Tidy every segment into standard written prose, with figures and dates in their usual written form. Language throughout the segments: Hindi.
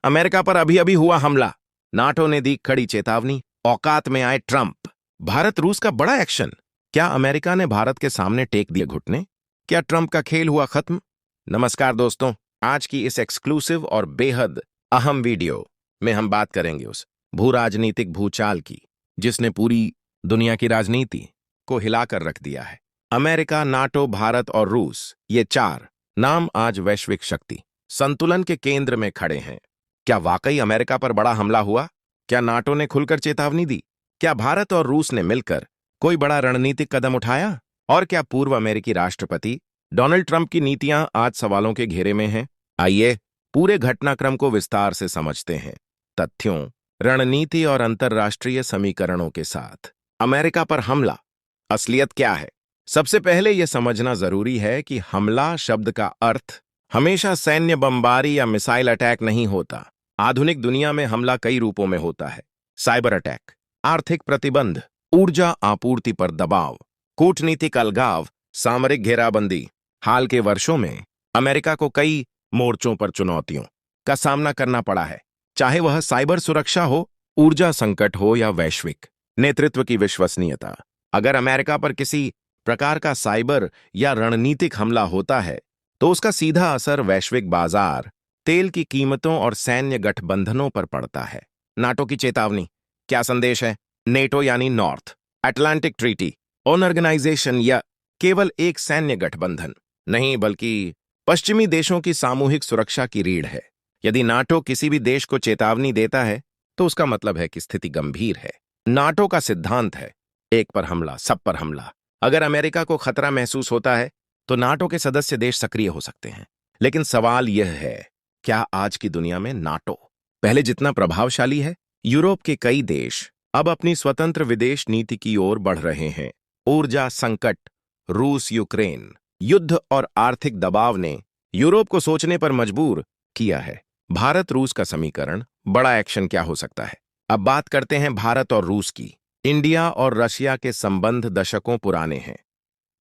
अमेरिका पर अभी अभी हुआ हमला, नाटो ने दी कड़ी चेतावनी, औकात में आए ट्रंप। भारत रूस का बड़ा एक्शन। क्या अमेरिका ने भारत के सामने टेक दिए घुटने? क्या ट्रंप का खेल हुआ खत्म? नमस्कार दोस्तों, आज की इस एक्सक्लूसिव और बेहद अहम वीडियो में हम बात करेंगे उस भू राजनीतिक भूचाल की जिसने पूरी दुनिया की राजनीति को हिलाकर रख दिया है। अमेरिका, नाटो, भारत और रूस, ये चार नाम आज वैश्विक शक्ति संतुलन के केंद्र में खड़े हैं। क्या वाकई अमेरिका पर बड़ा हमला हुआ? क्या नाटो ने खुलकर चेतावनी दी? क्या भारत और रूस ने मिलकर कोई बड़ा रणनीतिक कदम उठाया? और क्या पूर्व अमेरिकी राष्ट्रपति डोनाल्ड ट्रंप की नीतियां आज सवालों के घेरे में हैं? आइए पूरे घटनाक्रम को विस्तार से समझते हैं, तथ्यों, रणनीति और अंतर्राष्ट्रीय समीकरणों के साथ। अमेरिका पर हमला, असलियत क्या है? सबसे पहले यह समझना जरूरी है कि हमला शब्द का अर्थ हमेशा सैन्य बमबारी या मिसाइल अटैक नहीं होता। आधुनिक दुनिया में हमला कई रूपों में होता है। साइबर अटैक, आर्थिक प्रतिबंध, ऊर्जा आपूर्ति पर दबाव, कूटनीतिक अलगाव, सामरिक घेराबंदी। हाल के वर्षों में अमेरिका को कई मोर्चों पर चुनौतियों का सामना करना पड़ा है, चाहे वह साइबर सुरक्षा हो, ऊर्जा संकट हो या वैश्विक नेतृत्व की विश्वसनीयता। अगर अमेरिका पर किसी प्रकार का साइबर या रणनीतिक हमला होता है तो उसका सीधा असर वैश्विक बाजार, तेल की कीमतों और सैन्य गठबंधनों पर पड़ता है। नाटो की चेतावनी, क्या संदेश है? नेटो यानी नॉर्थ अटलांटिक ट्रीटी ऑर्गेनाइजेशन या केवल एक सैन्य गठबंधन नहीं, बल्कि पश्चिमी देशों की सामूहिक सुरक्षा की रीढ़ है। यदि नाटो किसी भी देश को चेतावनी देता है तो उसका मतलब है कि स्थिति गंभीर है। नाटो का सिद्धांत है एक पर हमला, सब पर हमला। अगर अमेरिका को खतरा महसूस होता है तो नाटो के सदस्य देश सक्रिय हो सकते हैं। लेकिन सवाल यह है, क्या आज की दुनिया में नाटो पहले जितना प्रभावशाली है? यूरोप के कई देश अब अपनी स्वतंत्र विदेश नीति की ओर बढ़ रहे हैं। ऊर्जा संकट, रूस यूक्रेन युद्ध और आर्थिक दबाव ने यूरोप को सोचने पर मजबूर किया है। भारत रूस का समीकरण, बड़ा एक्शन क्या हो सकता है? अब बात करते हैं भारत और रूस की। इंडिया और रशिया के संबंध दशकों पुराने हैं।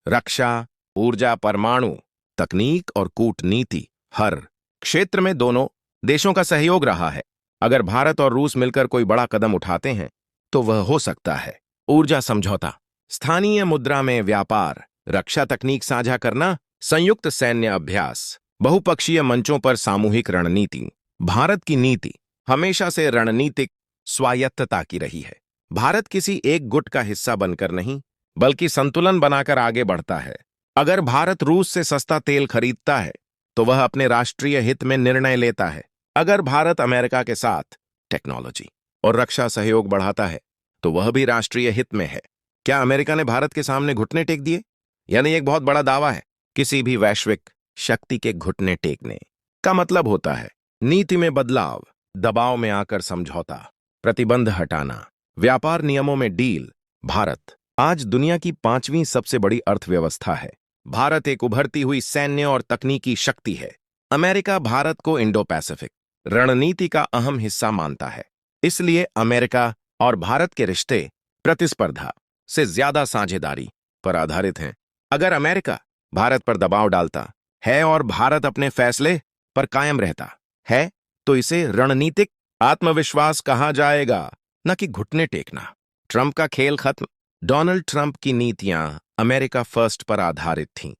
रक्षा, ऊर्जा, परमाणु तकनीक और कूटनीति, हर क्षेत्र में दोनों देशों का सहयोग रहा है। अगर भारत और रूस मिलकर कोई बड़ा कदम उठाते हैं तो वह हो सकता है ऊर्जा समझौता, स्थानीय मुद्रा में व्यापार, रक्षा तकनीक साझा करना, संयुक्त सैन्य अभ्यास, बहुपक्षीय मंचों पर सामूहिक रणनीति। भारत की नीति हमेशा से रणनीतिक स्वायत्तता की रही है। भारत किसी एक गुट का हिस्सा बनकर नहीं, बल्कि संतुलन बनाकर आगे बढ़ता है। अगर भारत रूस से सस्ता तेल खरीदता है तो वह अपने राष्ट्रीय हित में निर्णय लेता है। अगर भारत अमेरिका के साथ टेक्नोलॉजी और रक्षा सहयोग बढ़ाता है तो वह भी राष्ट्रीय हित में है। क्या अमेरिका ने भारत के सामने घुटने टेक दिए? यानी एक बहुत बड़ा दावा है। किसी भी वैश्विक शक्ति के घुटने टेकने का मतलब होता है नीति में बदलाव, दबाव में आकर समझौता, प्रतिबंध हटाना, व्यापार नियमों में डील। भारत आज दुनिया की 5वीं सबसे बड़ी अर्थव्यवस्था है। भारत एक उभरती हुई सैन्य और तकनीकी शक्ति है। अमेरिका भारत को इंडो पैसिफिक रणनीति का अहम हिस्सा मानता है। इसलिए अमेरिका और भारत के रिश्ते प्रतिस्पर्धा से ज्यादा साझेदारी पर आधारित हैं। अगर अमेरिका भारत पर दबाव डालता है और भारत अपने फैसले पर कायम रहता है तो इसे रणनीतिक आत्मविश्वास कहा जाएगा, न कि घुटने टेकना। ट्रंप का खेल खत्म। डोनाल्ड ट्रंप की नीतियां अमेरिका फर्स्ट पर आधारित थीं।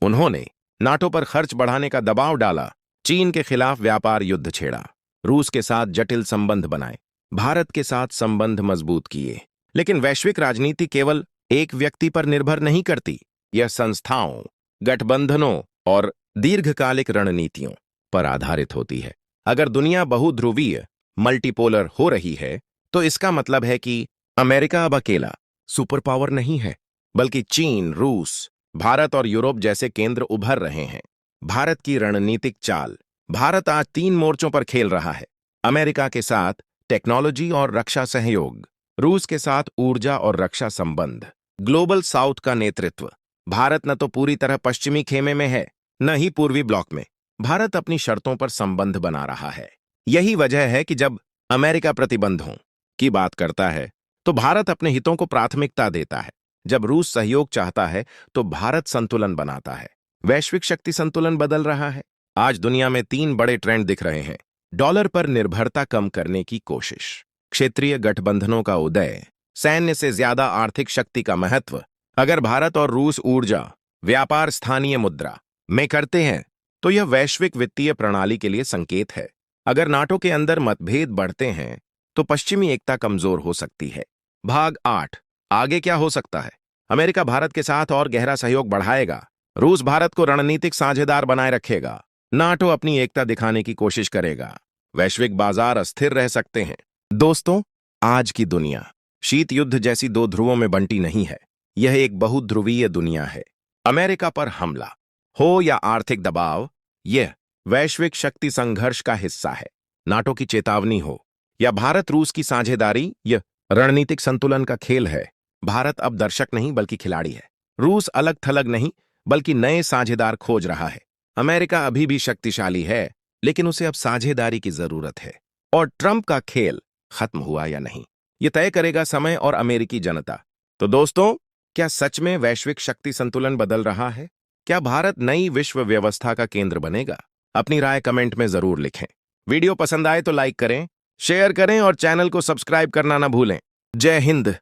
उन्होंने नाटो पर खर्च बढ़ाने का दबाव डाला, चीन के खिलाफ व्यापार युद्ध छेड़ा, रूस के साथ जटिल संबंध बनाए, भारत के साथ संबंध मजबूत किए। लेकिन वैश्विक राजनीति केवल एक व्यक्ति पर निर्भर नहीं करती, यह संस्थाओं, गठबंधनों और दीर्घकालिक रणनीतियों पर आधारित होती है। अगर दुनिया बहुध्रुवीय मल्टीपोलर हो रही है तो इसका मतलब है कि अमेरिका अब अकेला सुपर पावर नहीं है, बल्कि चीन, रूस, भारत और यूरोप जैसे केंद्र उभर रहे हैं। भारत की रणनीतिक चाल, भारत आज 3 मोर्चों पर खेल रहा है। अमेरिका के साथ टेक्नोलॉजी और रक्षा सहयोग, रूस के साथ ऊर्जा और रक्षा संबंध, ग्लोबल साउथ का नेतृत्व। भारत न तो पूरी तरह पश्चिमी खेमे में है, न ही पूर्वी ब्लॉक में। भारत अपनी शर्तों पर संबंध बना रहा है। यही वजह है कि जब अमेरिका प्रतिबंधों की बात करता है तो भारत अपने हितों को प्राथमिकता देता है। जब रूस सहयोग चाहता है तो भारत संतुलन बनाता है। वैश्विक शक्ति संतुलन बदल रहा है। आज दुनिया में 3 बड़े ट्रेंड दिख रहे हैं डॉलर पर निर्भरता कम करने की कोशिश, क्षेत्रीय गठबंधनों का उदय, सैन्य से ज्यादा आर्थिक शक्ति का महत्व। अगर भारत और रूस ऊर्जा, व्यापार, स्थानीय मुद्रा में करते हैं तो यह वैश्विक वित्तीय प्रणाली के लिए संकेत है। अगर नाटो के अंदर मतभेद बढ़ते हैं तो पश्चिमी एकता कमजोर हो सकती है। भाग 8, आगे क्या हो सकता है? अमेरिका भारत के साथ और गहरा सहयोग बढ़ाएगा। रूस भारत को रणनीतिक साझेदार बनाए रखेगा। नाटो अपनी एकता दिखाने की कोशिश करेगा। वैश्विक बाजार अस्थिर रह सकते हैं। दोस्तों, आज की दुनिया शीत युद्ध जैसी दो ध्रुवों में बंटी नहीं है। यह एक बहुध्रुवीय दुनिया है। अमेरिका पर हमला हो या आर्थिक दबाव, यह वैश्विक शक्ति संघर्ष का हिस्सा है। नाटो की चेतावनी हो या भारत रूस की साझेदारी, यह रणनीतिक संतुलन का खेल है। भारत अब दर्शक नहीं बल्कि खिलाड़ी है। रूस अलग थलग नहीं बल्कि नए साझेदार खोज रहा है। अमेरिका अभी भी शक्तिशाली है लेकिन उसे अब साझेदारी की जरूरत है। और ट्रंप का खेल खत्म हुआ या नहीं, यह तय करेगा समय और अमेरिकी जनता। तो दोस्तों, क्या सच में वैश्विक शक्ति संतुलन बदल रहा है? क्या भारत नई विश्व व्यवस्था का केंद्र बनेगा? अपनी राय कमेंट में जरूर लिखें। वीडियो पसंद आए तो लाइक करें, शेयर करें और चैनल को सब्सक्राइब करना ना भूलें। जय हिंद।